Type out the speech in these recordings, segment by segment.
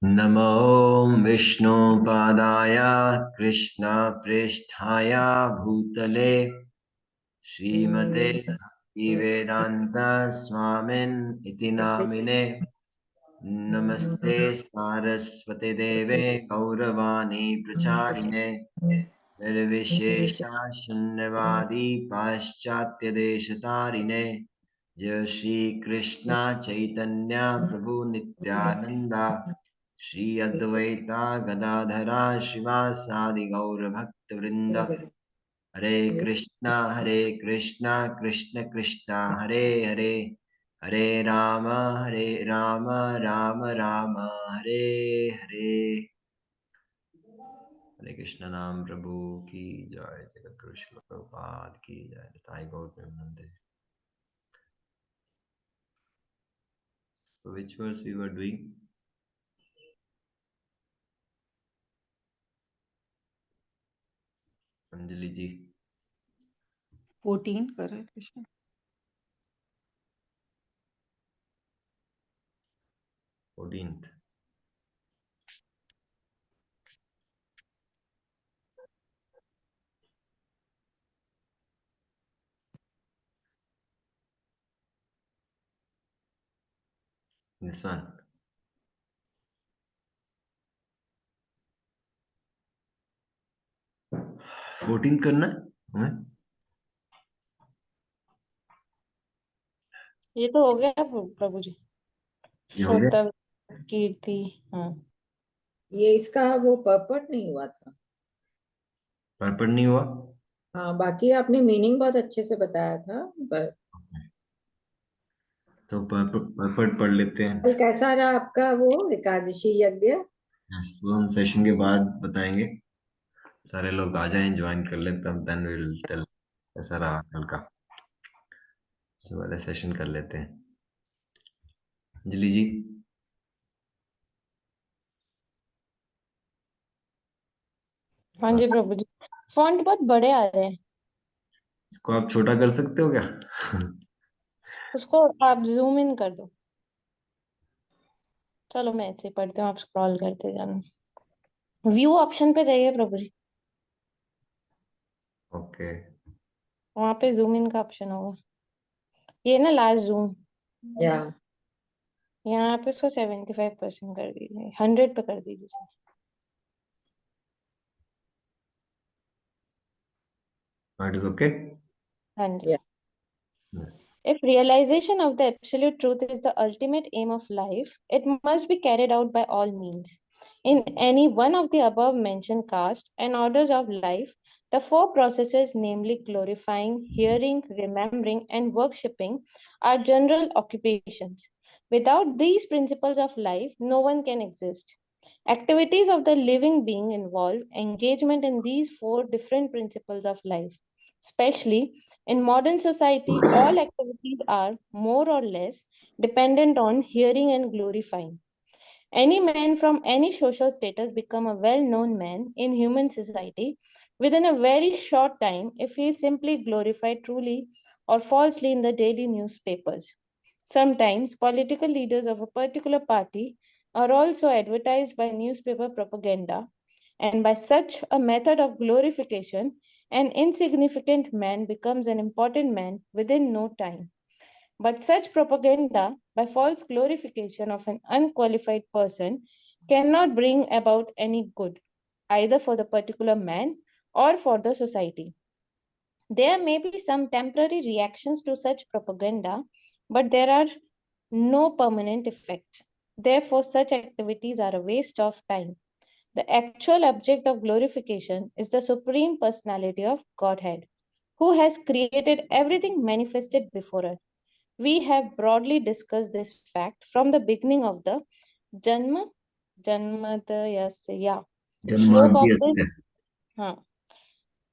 नमो विष्णुपादाय कृष्णप्रेष्ठाय भूतले श्रीमते भक्तिवेदान्त स्वामिन् इति नामिने नमस्ते सारस्वते देवे गौरवाणी प्रचारिणे निर्विशेषा शून्यवादी पाश्चात्य देशतारिणे जय श्री कृष्णा चैतन्य प्रभु नित्यानंदा श्री अद्वैता गदाधरा शिवासादि गौर भक्त वृंद हरे कृष्णा कृष्ण कृष्णा हरे हरे हरे राम राम राम हरे हरे। हरे कृष्ण नाम प्रभु की जय, जगत गुरु श्रील प्रभुपाद की जय, निताई गौर प्रेमानंदे। So which verse we were doing? Anjali जी 14 कर रहे थे शायद। 14th. This one. 14 करना है हमें? ये तो हो गया प्रभु जी। ये हो गया? श्रोता कीर्ति। हाँ, ये इसका वो पर्पट नहीं हुआ था। पर्पट नहीं हुआ? हाँ, बाकी आपने मीनिंग बहुत अच्छे से बताया था। पर तो पर्पट पढ़ लेते हैं। कल कैसा रहा आपका वो एकादशी यज्ञ? Yes, वो हम सेशन के बाद बताएंगे। सारे लोग आ जाएं, ज्वाइन कर लें, तब देन वी विल टेल कैसा रहा कल का। सो वाले सेशन कर लेते हैं। अंजलि जी हाँ जी प्रभु जी। फॉन्ट बहुत बड़े आ रहे हैं, इसको आप छोटा कर सकते हो क्या? उसको आप जूम इन कर दो। चलो मैं ऐसे ही पढ़ती हूँ, आप स्क्रॉल करते जाना। व्यू ऑप्शन पे जाइए प्रभु जी, ओके वहां पे जूम इन का ऑप्शन होगा। ये ना लास्ट जूम, या यहाँ पे इसको 75% कर दीजिए, 100 पे कर दीजिए। It is okay. हाँ जी। या yes If realization of the absolute truth is the ultimate aim of life, it must be carried out by all means. In any one of the above mentioned castes and orders of life, the four processes, namely glorifying, hearing, remembering, and worshipping, are general occupations. Without these principles of life, no one can exist. Activities of the living being involve engagement in these four different principles of life. Especially in modern society, all activities are more or less dependent on hearing and glorifying. Any man from any social status become a well-known man in human society within a very short time if he is simply glorified truly or falsely in the daily newspapers. Sometimes political leaders of a particular party are also advertised by newspaper propaganda, and by such a method of glorification, an insignificant man becomes an important man within no time. But such propaganda, by false glorification of an unqualified person, cannot bring about any good, either for the particular man or for the society. There may be some temporary reactions to such propaganda, but there are no permanent effects. Therefore, such activities are a waste of time. The actual object of glorification is the Supreme Personality of Godhead, who has created everything manifested before us. We have broadly discussed this fact from the beginning of the Janma Janmadhyasya Shlok of this जन्माद्यस्य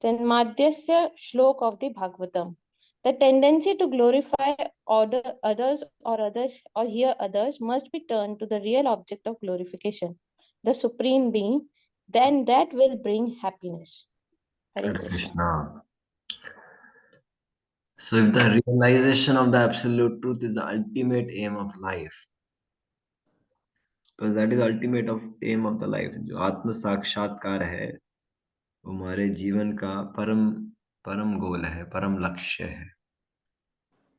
Janmadhyasya Shlok of the Bhagavatam. The tendency to glorify others or hear others must be turned to the real object of glorification, the Supreme Being. Then that will bring happiness. Hare Hare Krishna. Krishna. So if the realization of the absolute truth is the ultimate aim of life, because that is ultimate of aim of the life. जो आत्म साक्षात्कार है वो हमारे जीवन का परम गोल है, परम लक्ष्य है।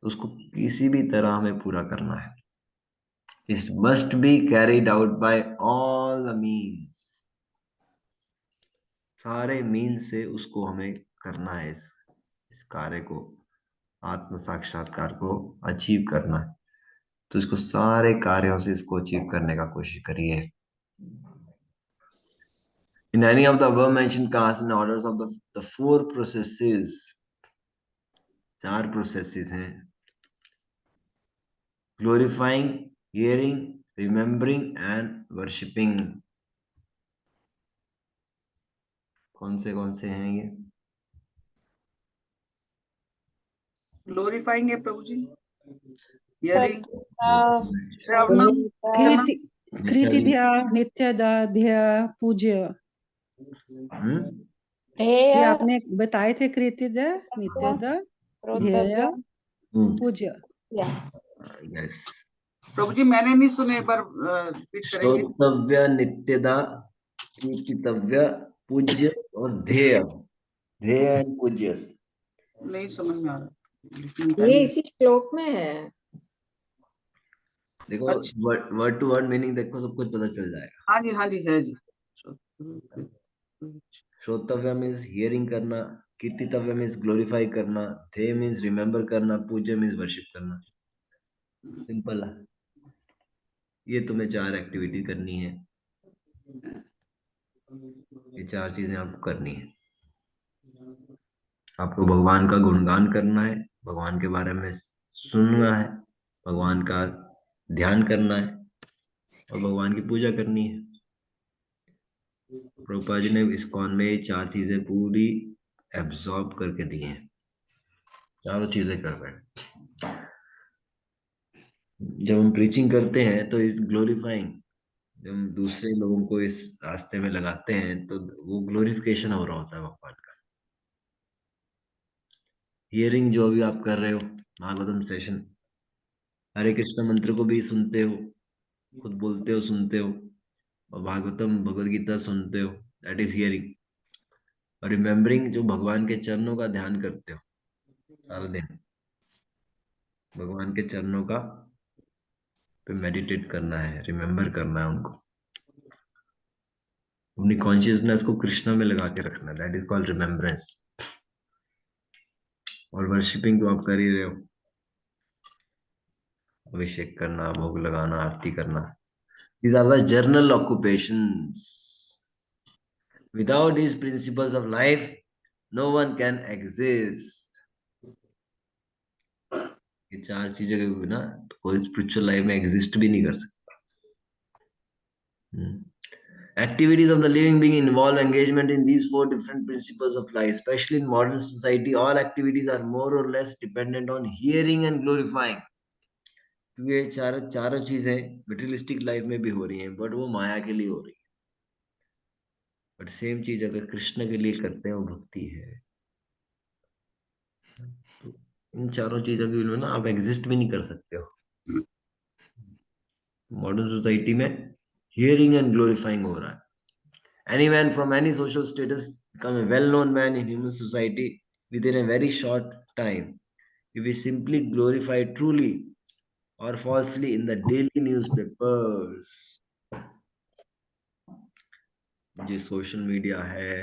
उसको किसी भी तरह हमें पूरा करना है। It must be carried out by all the means. सारे मीन्स से उसको हमें करना है, इस कार्य को, आत्म साक्षात्कार को अचीव करना है। तो इसको सारे कार्यों से इसको अचीव करने का कोशिश करिए। In any of the above mentioned castes and orders of the four processes, 4 processes हैं, glorifying, hearing, remembering and worshipping। कौन से हैं ये? ग्लोरीफाइंग है प्रभु जी, हियरिंग, श्रवणम, श्रवणम, कृतिध्या, नित्यदा, ध्येय, पूज्य। ये आपने बताए थे, कृतिध्या, नित्यदा, ध्येय, पूज्य। यस प्रभु जी मैंने नहीं सुने, एक बार रिपीट करेंगे। श्रोतव्य, नित्यदा, कीर्तितव्य, पूज्य और ध्येय। ध्येय एंड पूज्य नहीं समझ में आ रहा। ये इसी श्लोक में है। देखो, अच्छा। वर्ड टू वर्ड मीनिंग देखो, सब कुछ पता चल जाएगा। हाँ जी है जी। श्रोतव्य मीन्स हियरिंग करना, कीर्तितव्य मीन्स ग्लोरीफाई करना, ध्येय मीन्स रिमेम्बर करना, पूज्य मीन्स वर्शिप करना। सिंपल है। ये तुम्हें 4 एक्टिविटी करनी है, ये 4 चीजें आपको करनी है। आपको भगवान का गुणगान करना है, भगवान के बारे में सुनना है, भगवान का ध्यान करना है और भगवान की पूजा करनी है। प्रभुपाद जी ने इस्कॉन में ये 4 चीजें पूरी एब्जॉर्ब करके दी हैं, चारों चीजें कर रहे हैं। जब हम प्रीचिंग करते हैं तो इस ग्लोरीफाइंग, जब हम दूसरे लोगों को इस रास्ते में लगाते हैं तो वो ग्लोरिफिकेशन हो रहा होता है भगवान का। हियरिंग जो अभी आप कर रहे हो, भागवतम सेशन, हरे कृष्ण मंत्र को भी सुनते हो, खुद बोलते हो, सुनते हो, और भागवतम भगवद गीता सुनते हो, दैट इज हियरिंग। और रिमेम्बरिंग, जो भगवान के चरणों का ध्यान करते हो सारा दिन, भगवान के चरणों का पे मेडिटेट करना है, रिमेम्बर करना है उनको, अपनी कॉन्शियसनेस को कृष्णा में लगा के रखना है, दैट इज कॉल्ड रिमेम्बरेंस। और वर्शिपिंग तो आप कर ही रहे हो, अभिषेक करना, भोग लगाना, आरती करना। These are the journal occupations. Without these principles of life, no one can exist. ये 4 चीजें के बिना कोई स्पिरिचुअल लाइफ में एग्जिस्ट भी नहीं कर सकता। Activities of the living being involve engagement in these 4 different principles of life. Especially in modern society, all activities are more or less dependent on hearing and glorifying. क्योंकि ये चारों चीजें materialistic life में भी हो रही हैं, बट वो माया के लिए हो रही है। बट सेम चीज अगर कृष्ण के लिए करते हैं वो भक्ति है। तो इन चारों चीजों के बिना ना आप एग्जिस्ट भी नहीं कर सकते हो। मॉडर्न सोसाइटी में हियरिंग एंड ग्लोरीफाइंग हो रहा है। Any man from any social status become a well-known man in human society within a very short time if he simply glorified truly or falsely in the daily newspapers। जो social media है,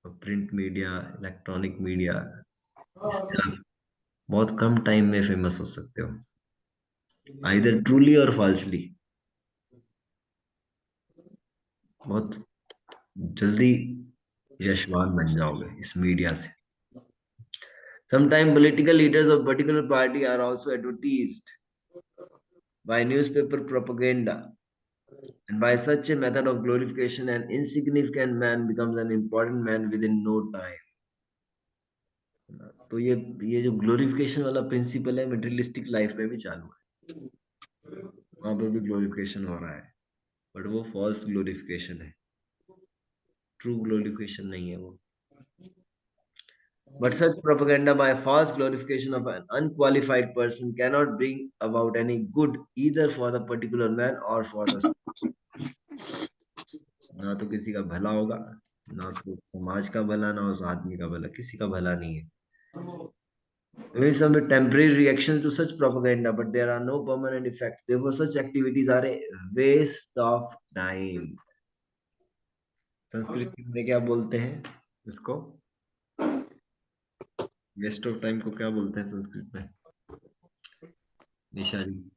print media, electronic media, इससे आप बहुत कम time में famous हो सकते हो, either truly और फॉल्सली। बहुत जल्दी यशवान बन जाओगे इस मीडिया से। Sometimes political leaders of particular party are also advertised by newspaper propaganda, and by such a method of glorification, an insignificant man becomes an important man within no time। तो ये जो glorification वाला principal है materialistic life में भी चालू है, वहां पर भी ग्लोरिफिकेशन हो रहा है, बट वो फॉल्स ग्लोरिफिकेशन है, ट्रू ग्लोरिफिकेशन नहीं है वो। But such propaganda by false glorification of an unqualified person cannot bring about any good either for the particular man or for the ना तो किसी का भला होगा, ना तो समाज का भला, ना उस आदमी का भला, किसी का भला नहीं है. There is some temporary reactions to such propaganda, but there are no permanent effects. Therefore, such activities are a waste of time. Sanskrit में क्या बोलते हैं इसको? वेस्ट ऑफ टाइम को क्या बोलते हैं संस्कृत में? निशा जी.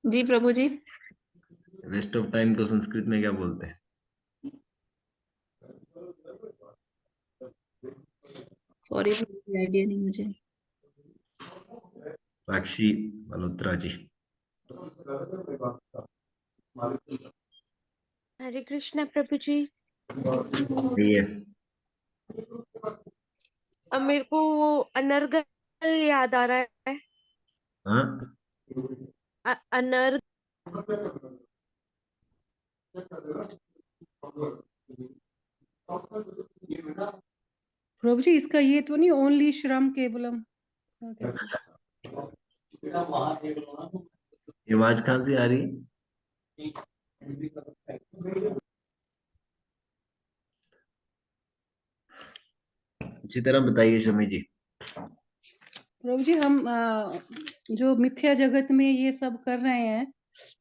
जी प्रभु जी. वेस्ट ऑफ टाइम को संस्कृत में क्या बोलते हैं? सॉरी, आइडिया नहीं मुझे. साक्षी मल्होत्रा जी. हरे कृष्णा प्रभु जी. ये अब मेरे को वो अनर्गल याद आ रहा है. हाँ अनर्ग प्रभु जी इसका ये तो नहीं ओनली श्रम केवलम? ये आवाज कहाँ से आ रही है? अच्छी तरह बताइए शमी जी. प्रभु जी हम जो मिथ्या जगत में ये सब कर रहे हैं,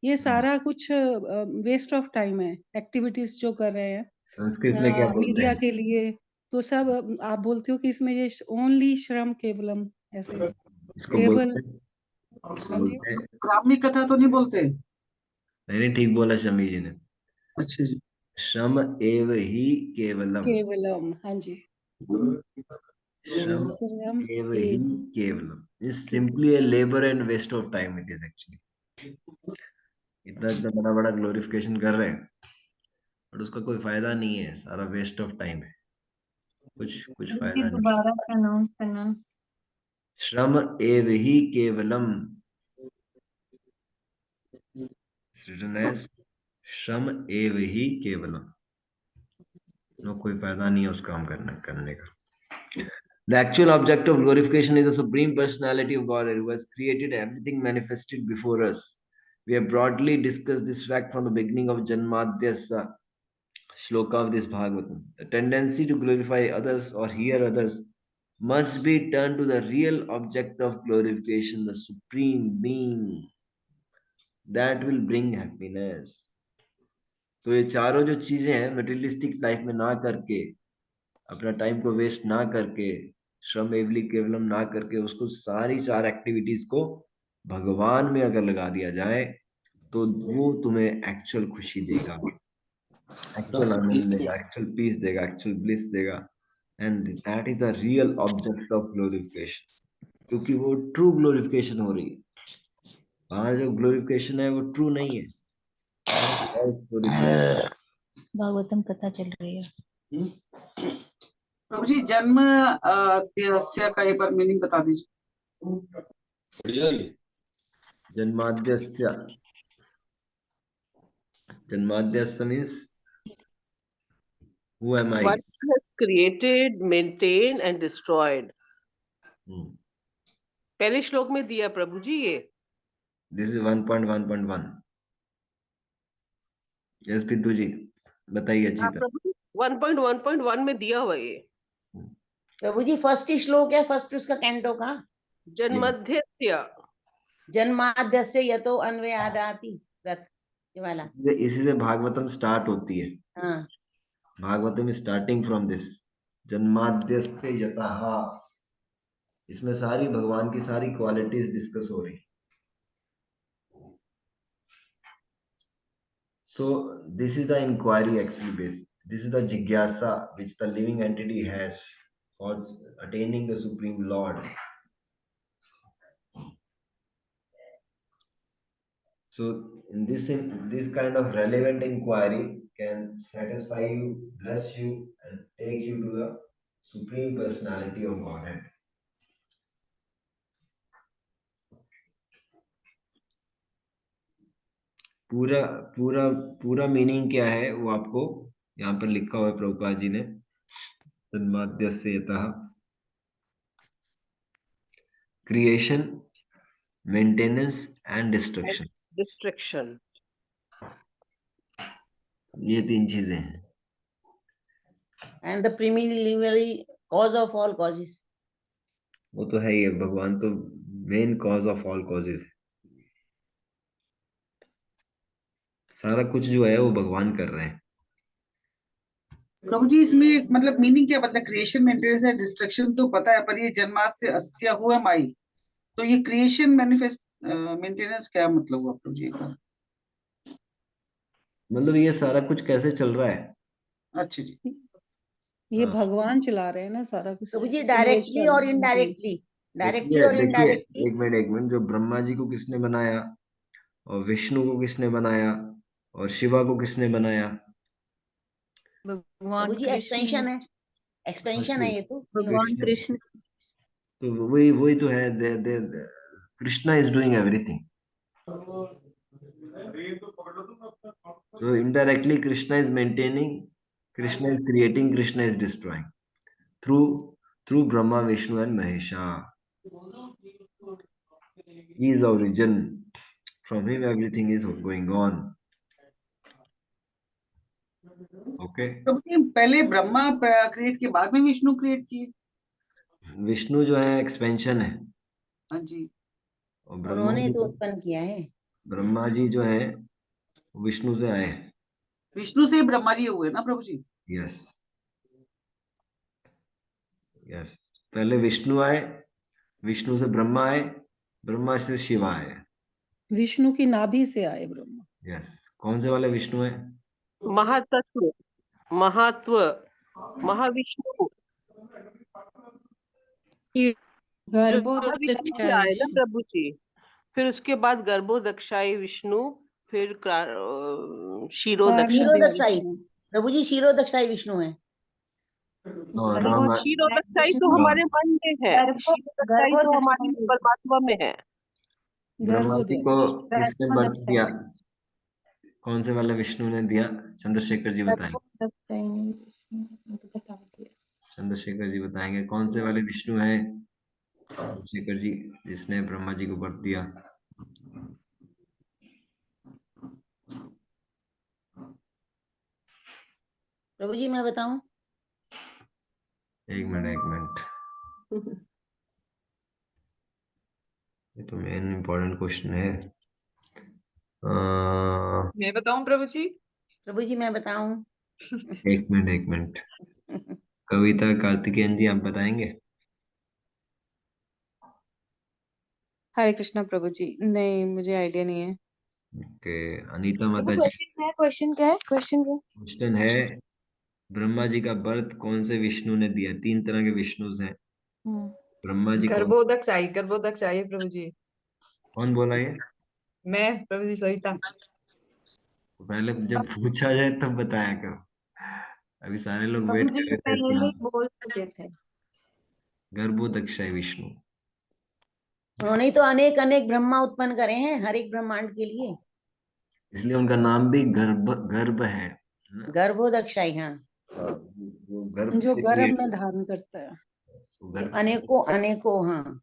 ये सारा कुछ वेस्ट ऑफ टाइम है. एक्टिविटीज जो कर रहे हैं संस्कृत में क्या बोलते मीडिया हैं? के लिए, तो सब आप बोलते हो कि इसमें ये ओनली श्रम केवलम ऐसे इसको केवल. बोलते हैं, हाँ जी. बोलते हैं. ब्राह्मी कथा तो नहीं बोलते? नहीं, ठीक बोला शमी जी ने. अच्छा जी. श्रम एव ही केवलम. केवलम, हाँ जी. श्रम श्रम एव ही एव केवलम is simply a labor and waste of time. It is actually. इतना इतना बड़ा बड़ा ग्लोरिफिकेशन कर रहे हैं और उसका कोई फायदा नहीं है, सारा वेस्ट ऑफ टाइम है. कुछ फायदा नहीं. दोबारा प्रोनाउंस करना. श्रम एव ही केवलम. written as श्रम एव ही केवलम. नो, कोई फायदा नहीं है उस काम करने का. The actual object of glorification is the Supreme Personality of Godhead who has created everything manifested before us. We have broadly discussed this fact from the beginning of janmädy çloka of this Bhägavatam. The tendency to glorify others or hear others must be turned to the real object of glorification, the Supreme Being. That will bring happiness. तो ये चारों जो चीजें हैं materialistic life में ना करके, अपना टाइम को वेस्ट ना करके, श्रम एवली केवलम ना करके, उसको सारी चार एक्टिविटीज को भगवान में अगर लगा दिया जाए तो वो तुम्हें एक्चुअल खुशी देगा, एक्चुअल आनंद देगा, एक्चुअल पीस देगा, एक्चुअल ब्लिस देगा. And that is a real object of glorification, क्योंकि वो ट्रू ग्लोरिफिकेशन हो रही है. बाहर जो ग्लोरिफिकेशन है वो ट्रू नहीं है. भागवतम कथा चल रही है. प्रभु जी जन्म अस्य का एक बार मीनिंग बता दीजिए. जन्माद्यस्य. Janmadhyasya means who am I? What has created, maintained and destroyed. पहले श्लोक में दिया प्रभु जी ये. This is 1.1.1. Yes Pintu ji बताइए अच्छी तरह. 1.1.1 में दिया हुआ ये. प्रभु जी फर्स्ट ही श्लोक है, फर्स्ट उसका कैंटो का. जन्मध्यस्य. जन्माद्यस्य यतो अन्वयादाति रथ ये वाला. इसी से भागवतम स्टार्ट होती है. हाँ. Bhagavatam is starting from this जन्माद्यस्य यतः. इसमें सारी भगवान की सारी क्वालिटीज डिस्कस हो रही. So this is the inquiry actually based. This is the jigyasa which the living entity has for attaining the Supreme Lord. So in this kind of relevant inquiry can satisfy you, bless you, and take you to the Supreme Personality of Godhead. पूरा meaning क्या है वो आपको यहाँ पर लिखा हुआ है प्रभुपाद जी ने, तन्माद्यस्य यतः creation, maintenance and destruction, Destruction. ये 3 चीजें हैं। And the preliminary cause of all causes. वो तो है ही है, भगवान तो main cause of all causes है। सारा कुछ जो है वो भगवान कर रहे हैं। प्रभु जी इसमें मतलब मीनिंग क्या, मतलब क्रिएशन, मेंटेनेंस एंड डिस्ट्रक्शन तो पता है, पर ये जन्मास्य अस्य हुआ माई, तो ये क्रिएशन मैनिफेस्ट मेंटेनेंस क्या मतलब हुआ प्रभु जी का? मतलब ये सारा कुछ कैसे चल रहा है। अच्छा जी। ये हाँ। भगवान चला रहे हैं ना सारा कुछ, प्रभु जी डायरेक्टली और creation, इनडायरेक्टली, डायरेक्टली देखिए और देखिए, इनडायरेक्टली। एक मिनट, जो ब्रह्मा जी को किसने बनाया, और विष्णु को किसने बनाया, और शिवा को किसने बनाया? प्रभु जी एक्सपेंशन है, एक्सपेंशन है ये तो। कृष्ण। तो वही तो है, Krishna is doing everything. So indirectly Krishna is maintaining, Krishna is creating, Krishna is destroying through Brahma, Vishnu and Mahesha. He is the origin. From him everything is going on. Okay. प्रभु जी पहले Brahma create किए, बाद में Vishnu create किए। विष्णु जो है expansion है, हाँ जी। और ब्रह्मा उन्होंने जी तो उत्पन्न किया है। ब्रह्मा जी जो है विष्णु से आए हैं। विष्णु से ही ब्रह्मा जी हुए ना प्रभु जी? यस यस, पहले विष्णु आए, विष्णु से ब्रह्मा आए, ब्रह्मा से शिवा आए। विष्णु की नाभि से आए ब्रह्मा। यस, कौन से वाले विष्णु है? महातत्व, महात्व, महाविष्णु, महाविष्णु से आए ना प्रभु जी। फिर उसके बाद गर्भोदक्षाई विष्णु, फिर क्षीरोदक्षाई। क्षीरोदक्षाई, प्रभु जी क्षीरोदक्षाई विष्णु है। क्षीरोदक्षाई तो हमारे मन में है, क्षीरोदक्षाई तो हमारी परमात्मा में है। ब्रह्मा जी को किसने बर्थ दिया? कौन से वाले विष्णु ने दिया? चंद्रशेखर जी बताएंगे। चंद्रशेखर जी बताएंगे कौन से वाले विष्णु हैं चंद्रशेखर जी जिसने ब्रह्मा जी को बर्थ दिया। प्रभु जी मैं बताऊं? एक मिनट, ये तो मेन इम्पोर्टेंट क्वेश्चन है। मैं बताऊं प्रभु जी? प्रभु जी मैं बताऊं? एक मिनट, कविता कार्तिकेयन जी आप बताएंगे? हरे कृष्णा प्रभु जी, नहीं मुझे आइडिया नहीं है। ओके, अनीता माता जी, क्वेश्चन क्या है? क्वेश्चन है ब्रह्मा जी का बर्थ कौन से विष्णु ने दिया? 3 तरह के विष्णु हैं। ब्रह्मा जी गर्भोदक्षाई प्रभु जी। कौन बोला ये? मैं प्रभु जी सविता। पहले जब पूछा जाए तब बताया करो, अभी सारे लोग वेट कर रहे थे इसका आंसर। बोल चुके थे। गर्भोदक्षाई विष्णु, उन्होंने तो अनेक अनेक ब्रह्मा उत्पन्न करे हैं हर एक ब्रह्मांड के लिए, इसलिए उनका नाम भी गर्भ है ना? गर्भोदक्षाई। हाँ, वो गर्भ जो से गर्भ create में धारण करता है। वो जो गर्भ, अनेकों अनेकों। हाँ,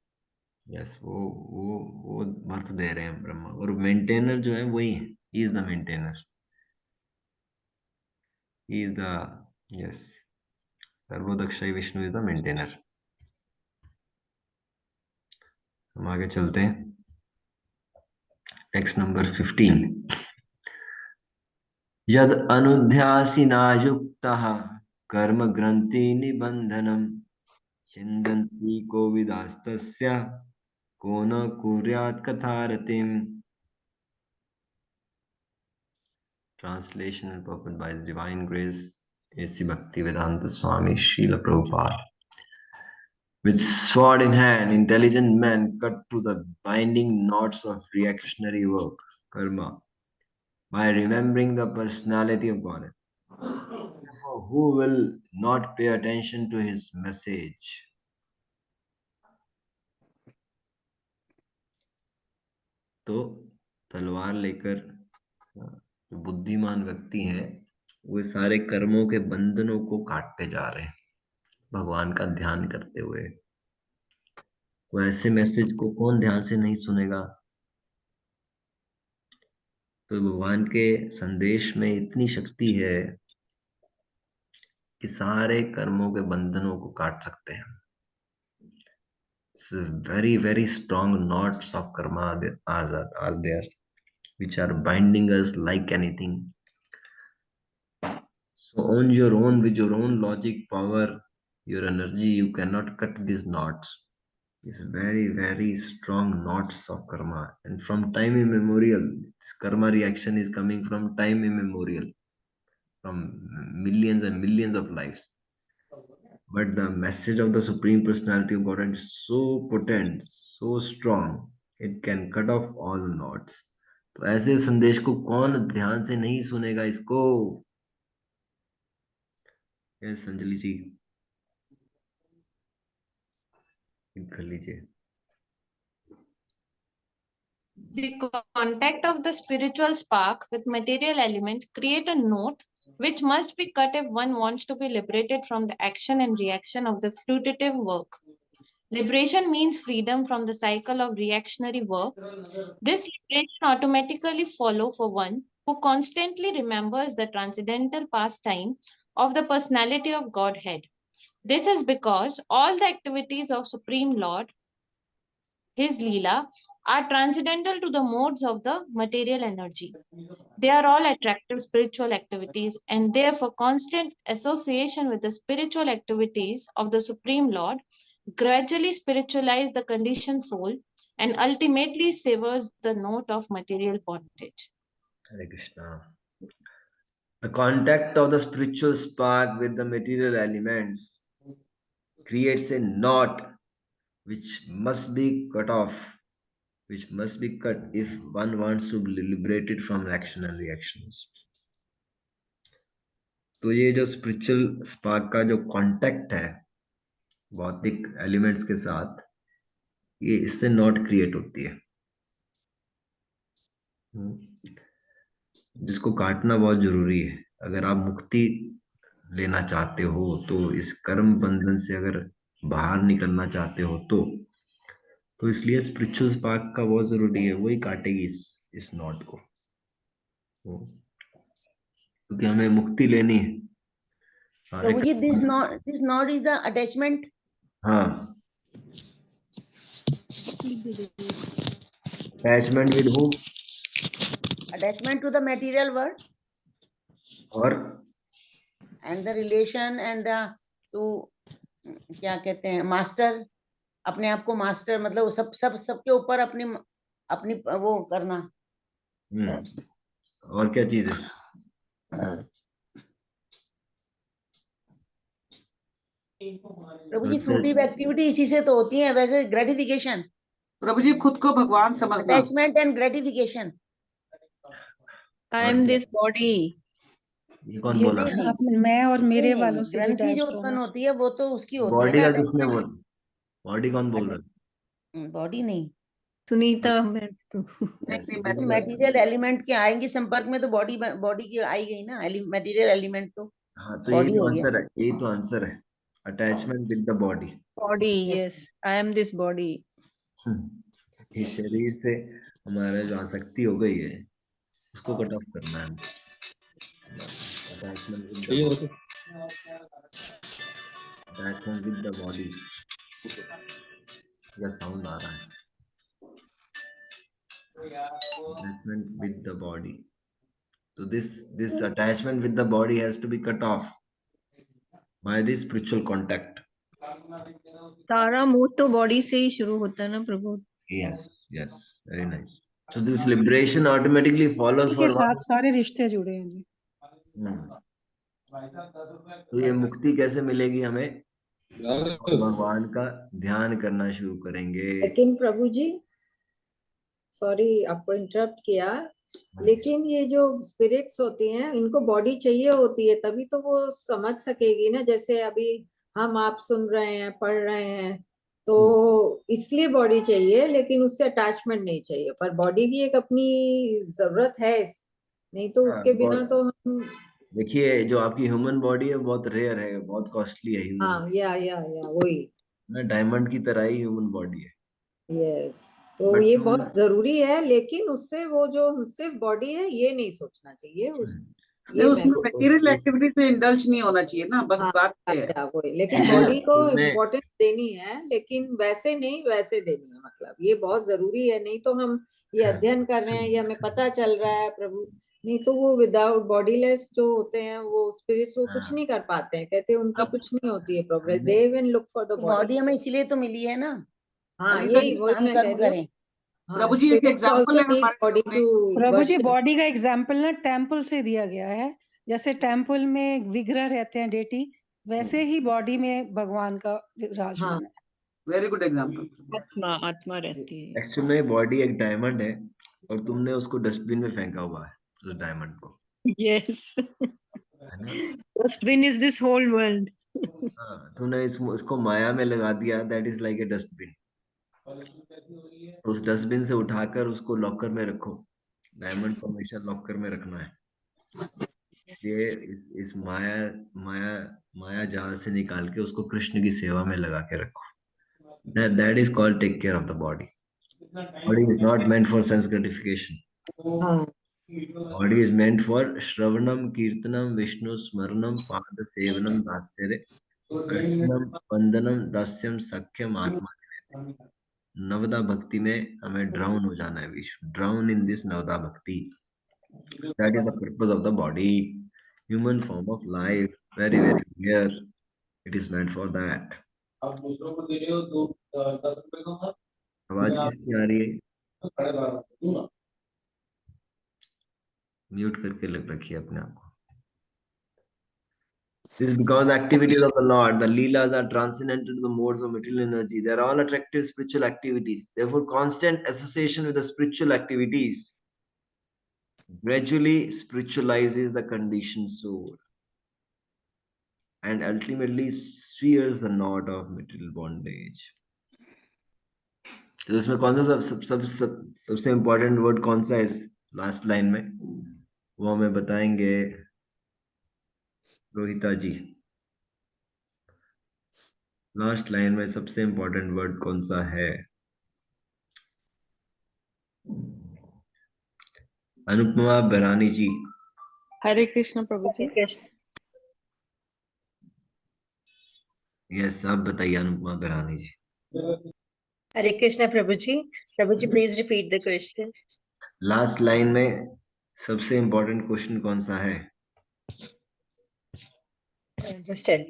यस, वो बर्थ दे रहे हैं ब्रह्मा, और मेंटेनर जो है वही है, he is the maintainer, he is the, yes, Garbhodakshayi Vishnu is the maintainer. हम आगे चलते हैं, टेक्स्ट नंबर 15। यद अनुध्यासिना युक्तः कर्म ग्रंथि निबंधनम छिन्दन्ति कोविदास्तस्य को न कुर्यात् कथारतिम्। Translation and purport by His Divine Grace A.C. Bhaktivedanta Swami Srila Prabhupada. With sword in hand, intelligent men cut through the binding knots of reactionary work, karma, by remembering the personality of Godhead. Therefore, who will not pay attention to his message? तो तलवार लेकर जो बुद्धिमान व्यक्ति है वो सारे कर्मों के बंधनों को काटते जा रहे हैं भगवान का ध्यान करते हुए। तो ऐसे मैसेज को कौन ध्यान से नहीं सुनेगा? तो भगवान के संदेश में इतनी शक्ति है कि सारे कर्मों के बंधनों को काट सकते हैं। Very very strong knots of karma are there which are binding us like anything. So on your own, with your own logic, power, your energy, you cannot cut these knots. It's very very strong knots of karma, and from time immemorial, this karma reaction is coming from time immemorial, from millions and millions of lives. But the message of the Supreme Personality of Godhead is so potent, so strong, it can cut off all knots. तो ऐसे संदेश को कौन ध्यान से नहीं सुनेगा इसको? यस अंजलि जी, कर लीजिए। The contact of the spiritual spark with material elements create a knot which must be cut if one wants to be liberated from the action and reaction of the fruitive work. Liberation means freedom from the cycle of reactionary work. This liberation automatically follows for one who constantly remembers the transcendental pastime of the personality of Godhead. This is because all the activities of Supreme Lord, his Leela, are transcendental to the modes of the material energy. They are all attractive spiritual activities, and therefore constant association with the spiritual activities of the Supreme Lord gradually spiritualize the conditioned soul and ultimately severs the note of material bondage. Hare Krishna. The contact of the spiritual spark with the material elements creates a knot which must be cut off, which must be cut if one wants to be liberated from action and reactions. तो ये जो spiritual spark का जो contact है भौतिक elements के साथ, ये इससे नॉट क्रिएट होती है, जिसको काटना बहुत जरूरी है। अगर आप मुक्ति लेना चाहते हो तो इस कर्म बंधन से अगर बाहर निकलना चाहते हो तो इसलिए स्पिरिचुअल स्पार्क का बहुत जरूरी है, वही काटेगी इस नॉट को, क्योंकि हमें मुक्ति लेनी है। प्रभु जी, this knot is the attachment. हाँ, attachment with whom? Attachment to the material world. और and the relation and the to क्या कहते हैं मास्टर, अपने आप को मास्टर, मतलब सबके ऊपर अपनी वो करना। और क्या चीज है? प्रभु जी, फ्रूटिव एक्टिविटी इसी से तो होती है वैसे। ग्रेटिफिकेशन प्रभु जी, खुद को भगवान समझना। Attachment and gratification. I am this body, ये कौन बोला? मैं और मेरे वालों से ग्रंथि जो उत्पन्न होती है वो तो उसकी होती है बॉडी ना। का किसने बोला? बॉडी कौन बोल रहा है? बॉडी नहीं, सुनीता। मटेरियल एलिमेंट के आएंगे संपर्क में तो बॉडी की आई गई ना, मटेरियल एलिमेंट तो। हाँ, तो यही तो आंसर है, यही तो आंसर है, attachment with the body. Body, yes, I am this body. इस शरीर से हमारा जो आसक्ति हो गई है उसको कट ऑफ करना है। अटैचमेंट विद द बॉडी, इसका साउंड आ रहा है। Attachment with the body. So this attachment with the body has to be cut off by this spiritual contact. सारा मूड तो बॉडी से ही शुरू होता है ना प्रभु। Yes, very nice. So this liberation automatically follows for साथ सारे रिश्ते जुड़े हैं जी। तो ये मुक्ति कैसे मिलेगी हमें? भगवान का ध्यान करना शुरू करेंगे। लेकिन प्रभु जी, सॉरी आपको इंटरप्ट किया, लेकिन ये जो स्पिरिट्स होती हैं इनको बॉडी चाहिए होती है, तभी तो वो समझ सकेगी ना। जैसे अभी हम आप सुन रहे हैं, पढ़ रहे हैं, तो इसलिए बॉडी चाहिए, लेकिन उससे अटैचमेंट नहीं चाहिए। पर बॉडी की एक अपनी जरूरत है, नहीं तो उसके बिना तो हम देखिए जो आपकी ह्यूमन बॉडी है बहुत रेयर है, बहुत कॉस्टली है ह्यूमन हाँ या वही। बॉडी, डायमंड की तरह ही ह्यूमन बॉडी है। यस, तो बट ये तुम बहुत जरूरी है, लेकिन उससे वो जो सिर्फ बॉडी है ये नहीं सोचना चाहिए नहीं, ये मैं उसमें मटेरियल इस एक्टिविटीज में इंडल्ज नहीं होना चाहिए ना, बस हाँ बात ये है। वही, लेकिन बॉडी को तुमने इम्पोर्टेंस देनी है, लेकिन वैसे नहीं वैसे देनी है, मतलब ये बहुत जरूरी है। नहीं तो हम ये अध्ययन कर रहे हैं, ये हमें पता चल रहा है प्रभु, नहीं तो वो विदाउट बॉडीलेस जो होते हैं वो स्पिरिट्स, वो कुछ नहीं कर पाते हैं, कहते हैं उनकी अब कुछ नहीं होती है प्रोग्रेस, हमने they even look for the body. Body हमें इसलिए तो मिली है ना, हाँ अरे तो यही कुछ वही काम मैं कह कर्म रही हूँ। करें। हाँ, प्रभु जी एक स्पिरिट्स एग्जांपल आल्सो है नीड हमारे बॉडी सामने। To Prabhu ji worship. Body का एग्जाम्पल ना टेम्पल से दिया गया है। जैसे टेम्पल में विग्रह रहते हैं डेटी, वैसे ही बॉडी में भगवान का विराजमान है। Very good example. आत्मा आत्मा रहती है। एक्चुअल में बॉडी एक डायमंड है और तुमने उसको डस्टबिन में फेंका हुआ है, उस डायमंड को, यस, है ना। Dustbin is this whole world. हाँ, तूने इसको माया में लगा दिया, that is like a dustbin. उस डस्टबिन से उठाकर उसको लॉकर में रखो, डायमंड को हमेशा लॉकर में रखना है। ये इस माया माया माया जाल से निकाल के उसको कृष्ण की सेवा में लगा के रखो। That is called take care of the body. Body is not meant for sense gratification. हाँ Body is meant for Shravanam, Kirtanam, Vishnu, Smaranam, Pada Sevanam, Dasyare, Archanam, Vandanam, Dasyam, Sakhyam, Atma। नवदा भक्ति में हमें drown हो जाना है, drown in this नवदा भक्ति। That is the purpose of the body. Human form of life, very very rare. It is meant for that. आवाज किसकी आ रही है? म्यूट करके लग रखिए अपने आप को। This is because the activities of the Lord, the Leelas are transcendental to the modes of material energy. They are all attractive spiritual activities. Therefore, constant association with the spiritual activities gradually spiritualizes the conditioned soul and ultimately sears the knot of material bondage. तो इसमें कौन सा सबसे important word कौन सा है इस last line में, वो हमें बताएंगे रोहिता जी। लास्ट लाइन में सबसे इम्पोर्टेंट वर्ड कौन सा है? अनुपमा बेरानी जी। हरे कृष्ण प्रभु जी। यस, आप बताइए अनुपमा बेरानी जी। हरे कृष्णा प्रभु जी। प्रभु जी please repeat the question. Last line में सबसे इम्पोर्टेंट क्वेश्चन कौन सा है? Just tell.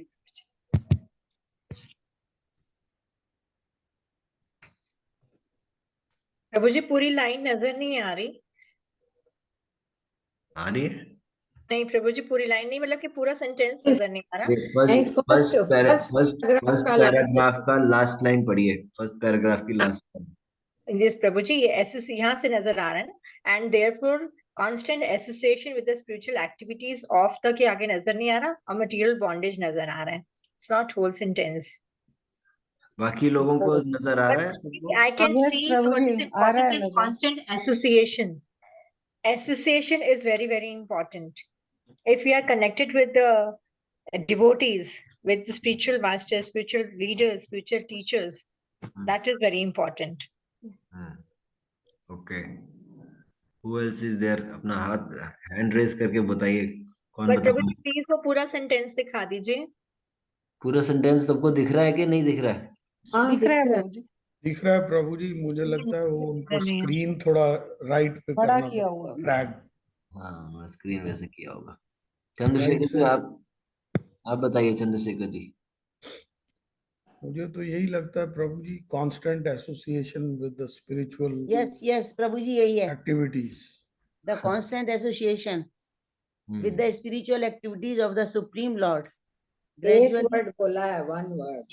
प्रभु जी पूरी लाइन नजर नहीं आ रही। आ रही है? नहीं प्रभु जी पूरी लाइन नहीं, मतलब कि पूरा सेंटेंस नजर नहीं आ रहा। फर्स्ट पैराग्राफ पैराग्राफ का लास्ट लाइन पढ़िए, फर्स्ट पैराग्राफ की लास्ट लाइन। यस प्रभु जी, ये ऐसे यहाँ से नजर आ रहा है ना, and therefore constant association with the spiritual activities of the, के आगे नजर नहीं आ रहा, और मटेरियल बॉन्डेज नजर आ रहा है। It's not whole sentence. बाकी लोगों को नजर आ रहा है सबको? I can Yes, see Prabhu what ji, is आ रहा important है is नजर। constant association. Association is very, very important. If we are connected with the devotees, with the spiritual masters, spiritual leaders, spiritual teachers, that is very important. Okay, who else is there? अपना हाथ hand raise करके बताइए कौन But प्रभु बता। जी please वो पूरा sentence दिखा दीजिए। पूरा सेंटेंस सबको दिख रहा है कि नहीं दिख रहा है? हाँ दिख रहा है प्रभु जी, दिख रहा है प्रभु जी। मुझे लगता है वो उनको स्क्रीन थोड़ा राइट पे बड़ा करना किया पड़ेगा, हुआ है। ड्रैग हाँ, स्क्रीन वैसे किया होगा। राइट चंद्रशेखर से। जी, आप बताइए चंद्रशेखर जी। मुझे तो यही लगता है प्रभु जी, constant association with the spiritual yes yes प्रभु जी यही है, activities. The constant association with the spiritual activities of the Supreme Lord एक ग्रेजुअली। वर्ड बोला है, वन वर्ड।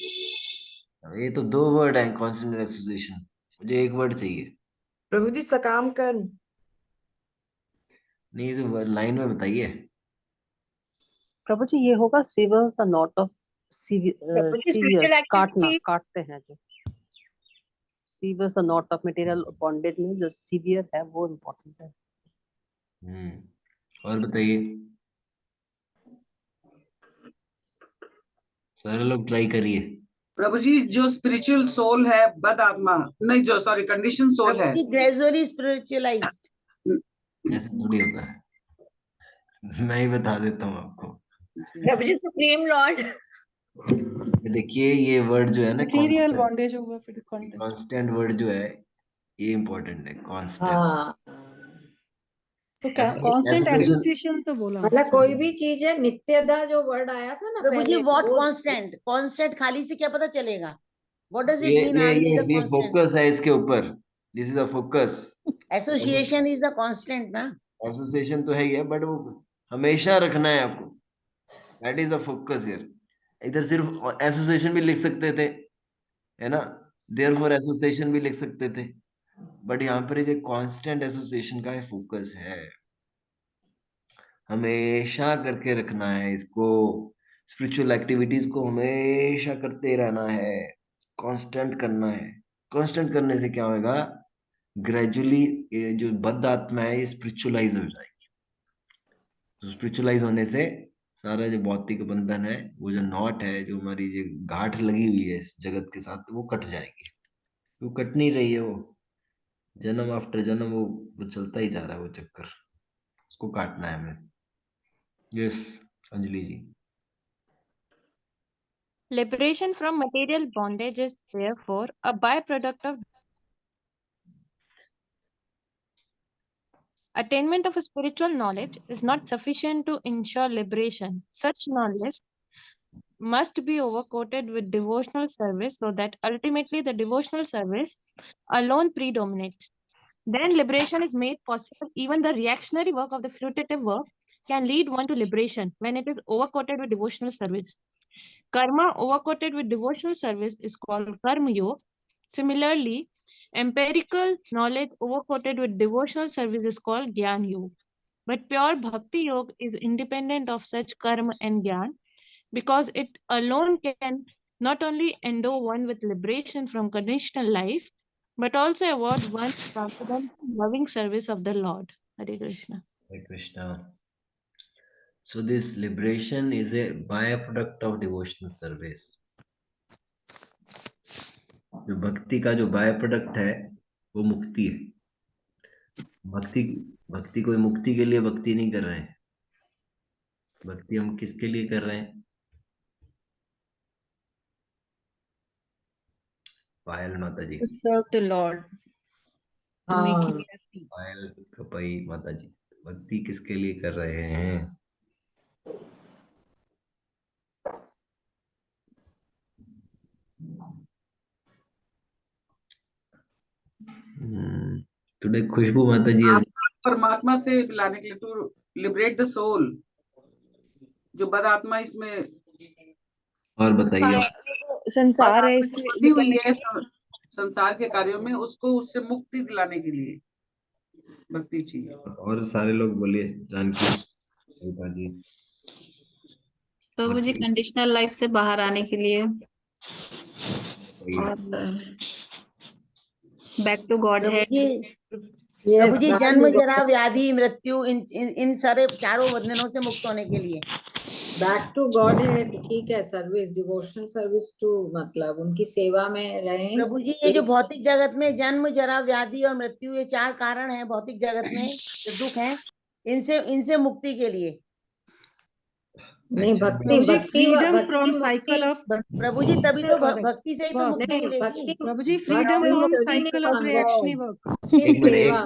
ये तो दो वर्ड है, कांस्टेंट एसोसिएशन, मुझे एक वर्ड चाहिए। प्रभु जी सकाम कर। नहीं, तो लाइन में बताइए। प्रभु जी ये होगा सीवर्स द नॉट ऑफ प्रभु जी सीवियर्स, spiritual काटना, activities, काटते हैं जो severs the knot of material bondage में जो सीवियर है वो इम्पोर्टेंट है। और बताइए। सारे लोग ट्राई करिए। प्रभु जी, जो स्पिरिचुअल सोल है, बद आत्मा नहीं, जो सॉरी कंडीशन सोल है, ग्रेजुअली स्पिरिचुअलाइज्ड। ऐसे थोड़ी होता है, मैं ही बता देता हूँ आपको। प्रभु जी सुप्रीम लॉर्ड। देखिए ये वर्ड जो है ना, मटेरियल बॉन्डेज होगा फिर कांस्टेंट वर्ड जो है ये इम्पोर्टेंट है, कांस्टेंट। हाँ, तो कांस्टेंट एसोसिएशन तो बोला मतलब कोई भी चीज है, नित्यता जो वर्ड आया था ना प्रभु जी, पहले, व्हाट वो कांस्टेंट? कांस्टेंट खाली से क्या पता चलेगा? व्हाट डज इट ये मीन? ये आर वी ये द ये कांस्टेंट? फोकस है इसके ऊपर, this is the focus. Association is the constant ना? एसोसिएशन तो है ही है, बट वो हमेशा रखना है आपको, that is the focus here. इधर सिर्फ एसोसिएशन भी लिख सकते थे, है ना, देयरफॉर एसोसिएशन भी लिख सकते थे, बट यहाँ पर एक कांस्टेंट एसोसिएशन का फोकस है, हमेशा करके रखना है इसको, स्पिरिचुअल एक्टिविटीज को हमेशा करते रहना है, कांस्टेंट करना है। कांस्टेंट करने से क्या होगा, ग्रेजुअली ये जो बद्ध आत्मा है ये स्पिरिचुअलाइज हो जाएगी। तो स्पिरिचुअलाइज होने से सारा जो भौतिक बंधन है, वो जो नॉट है, जो हमारी जो गांठ लगी हुई है इस जगत के साथ, वो कट जाएगी। वो कट नहीं रही है, वो जन्म आफ्टर जन्म वो चलता ही जा रहा है वो चक्कर, उसको काटना है हमें। Yes Anjali ji. Liberation from material bondage is therefore a byproduct of attainment of a spiritual knowledge is not sufficient to ensure liberation. Such knowledge must be overcoated with devotional service so that ultimately the devotional service alone predominates. Then liberation is made possible. Even the reactionary work of the fruitative work can lead one to liberation when it is overcoated with devotional service. Karma overcoated with devotional service is called karma yoga. Similarly, empirical knowledge overcoated with devotional service is called gyan yoga. But pure bhakti yoga is independent of such karma and gyan because it alone can not only endow one with liberation from conditional life, but also award one transcendental loving service of the Lord. Hare Krishna. Hare Krishna. So this liberation is a byproduct of devotional service. जो भक्ति का जो by product है वो मुक्ति है। भक्ति भक्ति कोई मुक्ति के लिए भक्ति नहीं कर रहे हैं, भक्ति हम किसके लिए कर रहे हैं? पायल माता जी। To serve the Lord, to make him happy. पायल कपई माता जी, भक्ति किसके लिए कर रहे हैं? टुडे खुशबू माता जी परमात्मा से मिलाने के लिए, टू लिबरेट द सोल, जो बद आत्मा इसमें और बताइए। संसार है बंधी हुई है संसार के कार्यों में, उसको उससे मुक्ति दिलाने के लिए भक्ति चाहिए। और सारे लोग बोलिए, जानकी जी। प्रभु जी कंडीशनल लाइफ से बाहर आने के लिए और बैक टू गॉड है। प्रभु जी जन्म जरा व्याधि मृत्यु इन सारे चारों बंधनों से मुक्त होने के लिए बैक टू गॉड है, ठीक है, सर्विस, डिवोशनल सर्विस टू, मतलब उनकी सेवा में रहें। प्रभु जी ये जो भौतिक जगत में जन्म जरा व्याधि और मृत्यु, ये चार कारण हैं भौतिक जगत में जो दुख हैं, इनसे मुक्ति के लिए नहीं, भक्ति फ्रीडम फ्रॉम साइकिल ऑफ, प्रभु जी तभी तो भक्ति से ही तो मुक्ति मिलेगी। प्रभु जी freedom from cycle of reactionary work.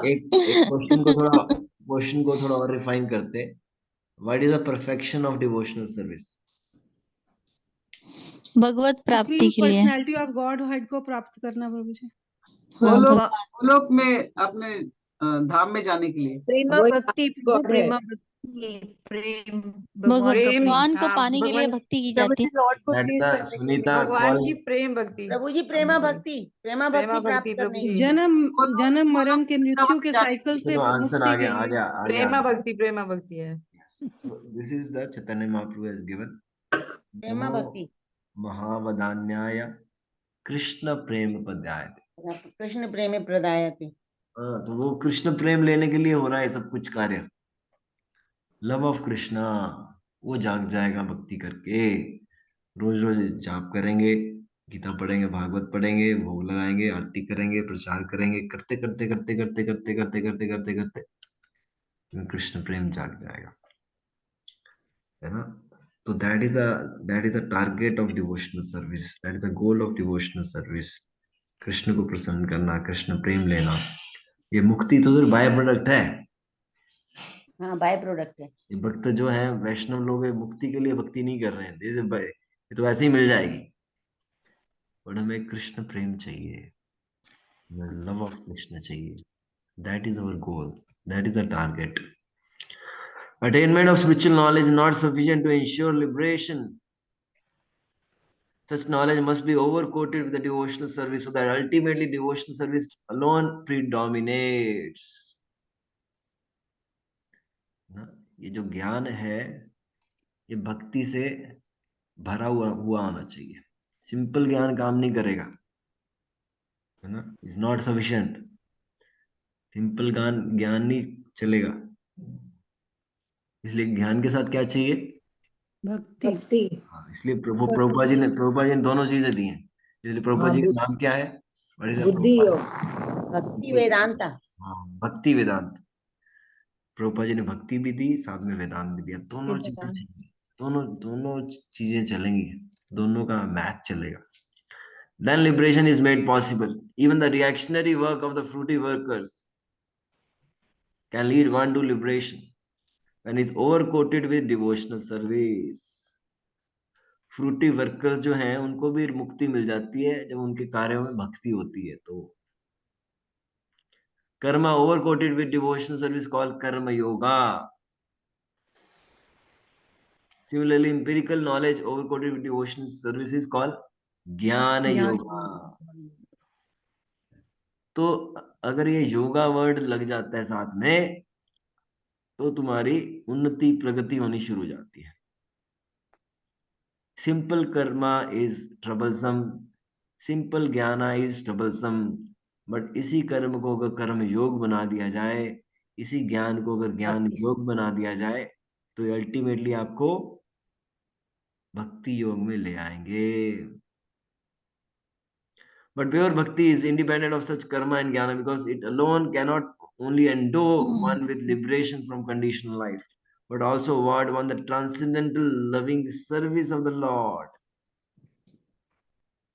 एक क्वेश्चन को थोड़ा और रिफाइन करते, what is the perfection of devotional service? भगवत प्राप्ति के लिए, पर्सनालिटी ऑफ गॉड हेड को प्राप्त करना प्रभु जी। गोलोक में अपने धाम में जाने के लिए प्रेमा भक्ति, प्रेमा भक्ति, प्रेम भगवान को पाने के लिए भक्ति की जाती है। लॉर्ड को प्लीज करने के लिए भगवान की प्रेम भक्ति। प्रभु जी प्रेमा भक्ति प्राप्त करने के लिए, जन्म मरण के मृत्यु के साइकिल से आंसर आ गया, प्रेमा भक्ति है। This is the Chaitanya Mahaprabhu has given prema bhakti महावदान्याय कृष्ण प्रेम पद्यायते, कृष्ण प्रेम प्रदायते। तो वो कृष्ण प्रेम लेने के लिए हो रहा है सब कुछ कार्य, लव ऑफ कृष्णा, वो जाग जाएगा भक्ति करके, रोज रोज जाप करेंगे, गीता पढ़ेंगे, भागवत पढ़ेंगे, भोग लगाएंगे, आरती करेंगे, प्रचार करेंगे, करते करते करते करते करते करते करते करते करते कृष्ण प्रेम जाग जाएगा, है ना। तो that is the target of devotional service, that is the goal of devotional service. Krishna को प्रसन्न करना, कृष्ण प्रेम लेना। ये मुक्ति तो सिर्फ बाय प्रोडक्ट है। हाँ, बाय प्रोडक्ट है। ये भक्त जो है वैष्णव लोग है, मुक्ति के लिए भक्ति नहीं कर रहे हैं, ये तो वैसे ही मिल जाएगी, बट हमें कृष्ण प्रेम चाहिए, लव ऑफ कृष्ण चाहिए। That is our goal, that is the target. Attainment of spiritual knowledge is not sufficient to ensure liberation. Such knowledge must be overcoated with the devotional service so that ultimately devotional service alone predominates. ना, ये जो ज्ञान है ये भक्ति से भरा हुआ आना चाहिए। सिंपल ज्ञान काम नहीं करेगा, है ना, इज नॉट सफिशिएंट। सिंपल ज्ञान नहीं चलेगा, इसलिए ज्ञान के साथ क्या चाहिए? भक्ति। हाँ, इसलिए प्रभुपा जी ने दोनों चीजें दी हैं। इसलिए प्रभुपा जी का नाम क्या है? बुद्धि योग, भक्ति वेदांता। हाँ, भक्ति वेदांत। प्रभुपा जी ने भक्ति भी दी, साथ में वेदांत भी दिया। दोनों चीजें चाहिए, दोनों चीजें चलेंगी, दोनों का मैच चलेगा। Then liberation is made possible. Even the reactionary work of the fruity workers can lead one to liberation when is overcoated with devotional service. Fruitive workers जो हैं उनको भी मुक्ति मिल जाती है जब उनके कार्यों में भक्ति होती है। तो Karma overcoated with devotional service called कर्म yoga. Similarly, empirical knowledge overcoated with devotional service is called ज्ञान योगा. तो अगर ये योगा वर्ड लग जाता है साथ में तो तुम्हारी उन्नति प्रगति होनी शुरू हो जाती है। Simple Karma is troublesome, simple ज्ञाना इज ट्रबलसम, बट इसी कर्म को अगर कर्म योग बना दिया जाए, इसी ज्ञान को अगर ज्ञान योग बना दिया जाए तो अल्टीमेटली आपको भक्ति योग में ले आएंगे। But pure bhakti is independent of such karma and jnana because it alone cannot only endow one with liberation from conditional life, but also award one the transcendental loving service of the Lord.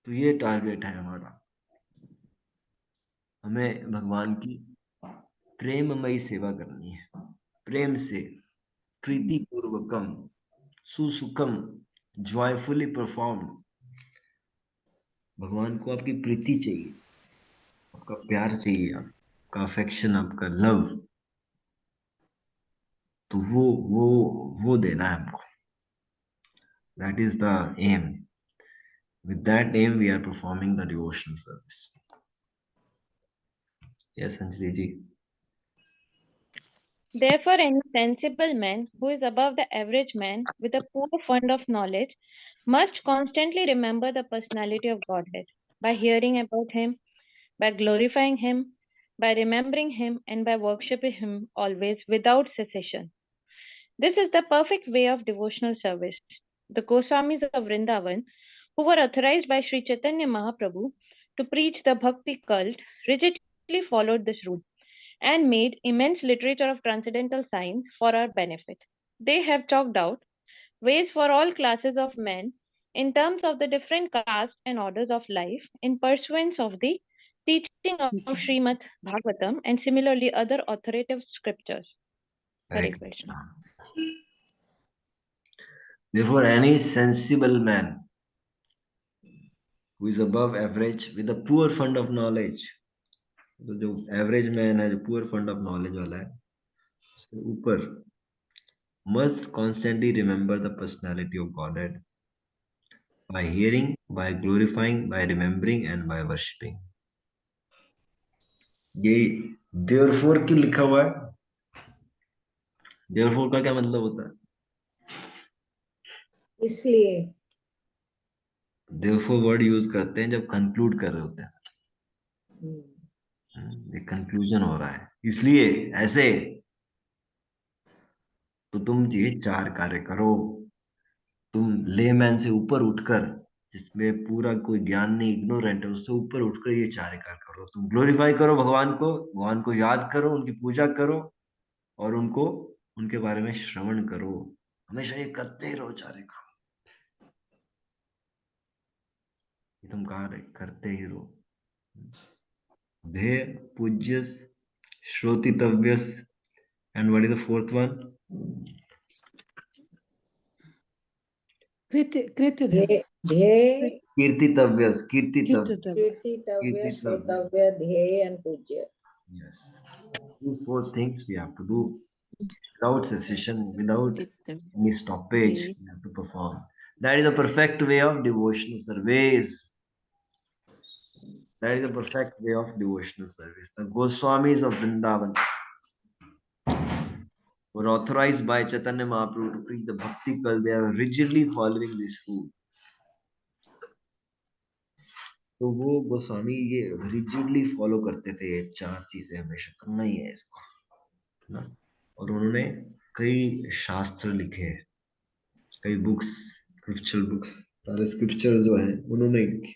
तो ये target है हमारा, हमें भगवान की प्रेममयी सेवा करनी है, प्रेम से, प्रीति पूर्वकम, सुसुखम, जॉयफुली परफॉर्म्ड। भगवान को आपकी प्रीति चाहिए, आपका प्यार चाहिए, आपका अफेक्शन, आपका लव, तो वो देना है हमको। That is the aim. With that aim, we are performing the devotional service. Yes, Anjali ji. Therefore, any sensible man who is above the average man with a poor fund of knowledge must constantly remember the personality of Godhead by hearing about him, by glorifying him, by remembering him, and by worshipping him always without cessation. This is the perfect way of devotional service. The Goswamis of Vrindavan, who were authorized by Sri Chaitanya Mahaprabhu to preach the Bhakti cult, rigidly followed this rule and made immense literature of transcendental science for our benefit. They have chalked out ways for all classes of men in terms of the different castes and orders of life in pursuance of the teaching of Srimad Bhagavatam and similarly other authoritative scriptures. Hare Krishna. Therefore, any sensible man who is above average with a poor fund of knowledge, तो जो average man है, जो poor fund of knowledge वाला है, उससे ऊपर, must constantly remember the personality of Godhead by hearing, by glorifying, by remembering and by worshipping. ये therefore क्यों लिखा हुआ है? therefore का क्या मतलब होता है? इसलिए therefore वर्ड यूज करते हैं जब कंक्लूड कर रहे होते हैं, एक कंक्लूजन हो रहा है, इसलिए ऐसे, तो तुम ये 4 कार्य करो, तुम लेमैन से ऊपर उठकर, जिसमें पूरा कोई ज्ञान नहीं, इग्नोरेंट है, उससे ऊपर उठकर ये 4 कार्य करो। तुम ग्लोरीफाई करो भगवान को याद करो, उनकी पूजा करो और उनके बारे में श्रवण करो। हमेशा ये करते ही रहो 4 काम। तुम कार्य करते ही रहो। ध्येय, पूज्यस, श्रोतितव्यस, and what is the 4th one? कृत्य ध्येय, कीर्तितव्यस, कीर्तितव्य, श्रोतव्य, ध्येय and पूज्य. Yes. These 4 things we have to do without cessation, without any stoppage. We have to perform. That is the perfect way of devotional service. That is the perfect way of devotional service. The Goswamis of Vrindavan were authorized by Chaitanya Mahaprabhu to preach the bhakti cult. They are rigidly following this rule. तो वो गोस्वामी ये rigidly follow करते थे, ये 4 चीजें हमेशा करना ही है इसको, ना। और उन्होंने कई शास्त्र लिखे, कई बुक्स, स्क्रिप्चुरल बुक्स, सारे स्क्रिप्चर जो है उन्होंने लिखे,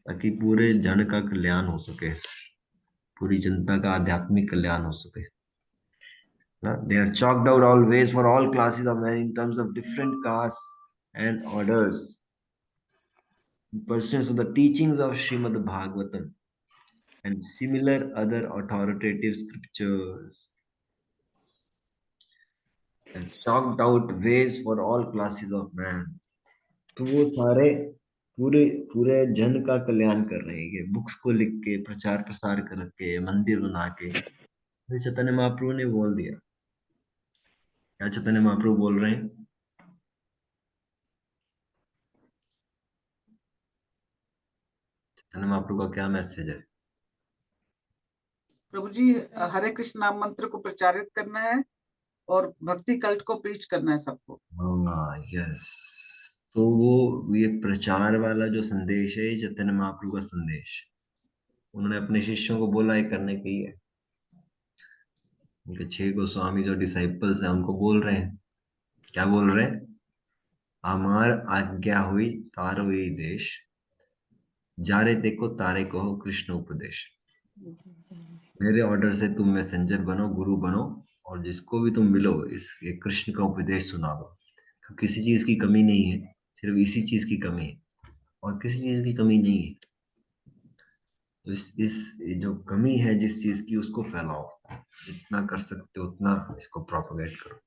ताकि पूरे जन का कल्याण हो सके, पूरी जनता का आध्यात्मिक कल्याण हो सके। They are chalked out all ways for all classes of men in terms of different castes and orders, in pursuance of the teachings of Srimad Bhagavatam and similar other authoritative scriptures. And chalked out ways for all classes of man. तो वो सारे पूरे जन का कल्याण कर रहे हैं, ये बुक्स को लिख के, प्रचार प्रसार करके, मंदिर बना के। चैतन्य महाप्रभु ने बोल दिया, क्या चैतन्य महाप्रभु बोल रहे हैं? चैतन्य महाप्रभु का क्या मैसेज है? प्रभु जी, हरे कृष्ण नाम मंत्र को प्रचारित करना है और भक्ति कल्ट को प्रीच करना है सबको। यस। तो वो ये प्रचार वाला जो संदेश है, चैतन्य महाप्रभु का संदेश, उन्होंने अपने शिष्यों को बोला ये करने के लिए। उनके 6 गोस्वामी जो डिसाइपल्स हैं उनको बोल रहे हैं, क्या बोल रहे हैं? आमार आज्ञा हुई तारो ये देश, जारे देखो तारे कहो कृष्ण उपदेश। मेरे ऑर्डर से तुम मैसेंजर बनो, गुरु बनो, और जिसको भी तुम मिलो ये कृष्ण का उपदेश सुना दो। तो किसी चीज की कमी नहीं है, सिर्फ इसी चीज की कमी है, और किसी चीज की कमी नहीं है। तो इस जो कमी है जिस चीज की, उसको फैलाओ, जितना कर सकते हो उतना इसको प्रोपेगेट करो।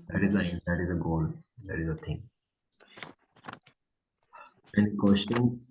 That is the goal, that is the thing. Any questions?